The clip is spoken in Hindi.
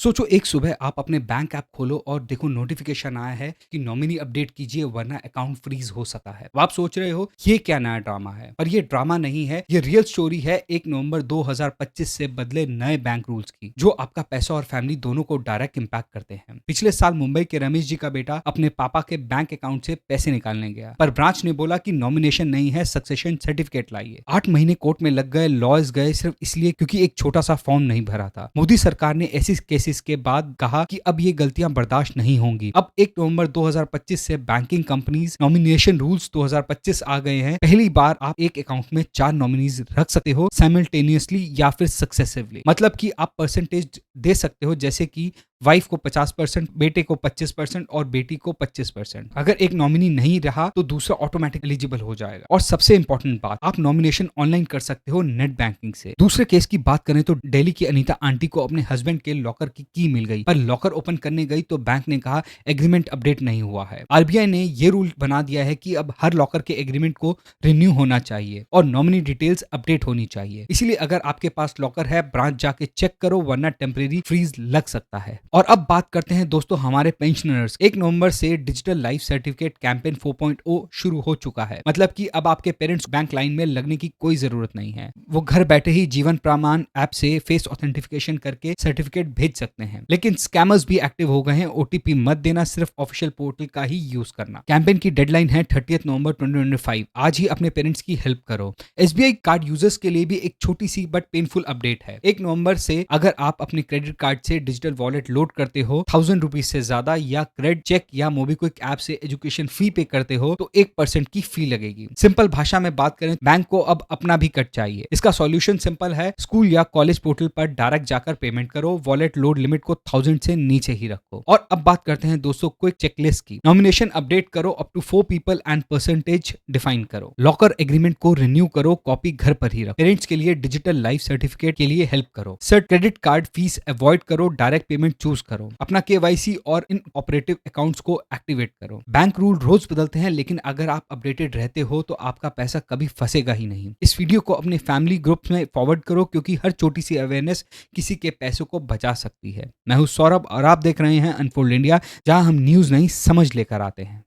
सोचो एक सुबह आप अपने बैंक ऐप खोलो और देखो नोटिफिकेशन आया है कि नॉमिनी अपडेट कीजिए वरना अकाउंट फ्रीज हो सकता है। अब आप सोच रहे हो ये क्या नया ड्रामा है, पर ये ड्रामा नहीं है, ये रियल स्टोरी है 1 नवंबर 2025 से बदले नए बैंक रूल्स की, जो आपका पैसा और फैमिली दोनों को डायरेक्ट इम्पैक्ट करते हैं। पिछले साल मुंबई के रमेश जी का बेटा अपने पापा के बैंक अकाउंट से पैसे निकालने गया, पर ब्रांच ने बोला कि नॉमिनेशन नहीं है, सक्सेशन सर्टिफिकेट लाइए। 8 महीने कोर्ट में लग गए, लॉयर्स गए, सिर्फ इसलिए क्योंकि एक छोटा सा फॉर्म नहीं भरा था। मोदी सरकार ने ऐसी केसेस के बाद कहा कि अब ये गलतियां बर्दाश्त नहीं होंगी। अब 1 नवंबर 2025 से बैंकिंग कंपनीज नॉमिनेशन रूल्स 2025 आ गए हैं। पहली बार आप एक अकाउंट में 4 नॉमिनीज रख सकते हो साइमल्टेनियसली या फिर सक्सेसिवली। मतलब कि आप परसेंटेज दे सकते हो, जैसे कि वाइफ को 50%, बेटे को 25% और बेटी को 25%। अगर एक नॉमिनी नहीं रहा तो दूसरा ऑटोमेटिक एलिजिबल हो जाएगा। और सबसे इंपॉर्टेंट बात, आप नॉमिनेशन ऑनलाइन कर सकते हो नेट बैंकिंग से। दूसरे केस की बात करें तो दिल्ली की अनीता आंटी को अपने हस्बैंड के लॉकर की मिल गई, पर लॉकर ओपन करने गई तो बैंक ने कहा एग्रीमेंट अपडेट नहीं हुआ है। आरबीआई ने ये रूल बना दिया है कि अब हर लॉकर के एग्रीमेंट को रिन्यू होना चाहिए और नॉमिनी डिटेल्स अपडेट होनी चाहिए। इसीलिए अगर आपके पास लॉकर है, ब्रांच जाके चेक करो वरना टेम्परेरी फ्रीज लग सकता है। और अब बात करते हैं दोस्तों हमारे पेंशनर्स। 1 नवंबर से डिजिटल लाइफ सर्टिफिकेट कैंपेन 4.0 शुरू हो चुका है। मतलब कि अब आपके पेरेंट्स बैंक लाइन में लगने की कोई जरूरत नहीं है, वो घर बैठे ही जीवन प्रमाण ऐप से फेस ऑथेंटिफिकेशन करके सर्टिफिकेट भेज सकते हैं। लेकिन स्कैमर्स भी एक्टिव हो गए हैं, ओटीपी मत देना, सिर्फ ऑफिशियल पोर्टल का ही यूज करना। कैंपेन की डेडलाइन है 30 नवंबर 2025। आज ही अपने पेरेंट्स की हेल्प करो। एसबीआई कार्ड यूजर्स के लिए भी एक छोटी सी बट पेनफुल अपडेट है। 1 नवंबर से अगर आप अपने क्रेडिट कार्ड से डिजिटल वॉलेट लोड करते हो 1000 रुपीज से ज्यादा या क्रेडिट चेक या मोबीक्विक ऐप से एजुकेशन फी पे करते हो तो 1% की फी लगेगी। सिंपल भाषा में बात करें, बैंक को अब अपना भी कट चाहिए। इसका सॉल्यूशन सिंपल है, स्कूल या कॉलेज पोर्टल पर डायरेक्ट जाकर पेमेंट करो, वॉलेट लोड लिमिट को 1000 से नीचे ही रखो। और अब बात करते हैं दोस्तों क्विक चेकलिस्ट की। नॉमिनेशन अपडेट करो, up to 4 people and percentage define करो, लॉकर एग्रीमेंट को रिन्यू करो, कॉपी घर पर ही रखो, पेरेंट्स के लिए डिजिटल लाइफ सर्टिफिकेट के लिए हेल्प करो, सर्ट क्रेडिट कार्ड फीस अवॉइड करो, डायरेक्ट पेमेंट चूज करो, अपना केवाईसी और इन ऑपरेटिव अकाउंट्स को एक्टिवेट करो। बैंक रूल रोज बदलते हैं, लेकिन अगर आप अपडेटेड रहते हो तो आपका पैसा कभी फंसेगा ही नहीं। इस वीडियो को अपने फैमिली ग्रुप में फॉरवर्ड करो, क्योंकि हर छोटी सी अवेयरनेस किसी के पैसों को बचा सकती है। मैं हूं सौरभ और आप देख रहे हैं अनफोल्ड इंडिया, जहां हम न्यूज नहीं समझ लेकर आते हैं।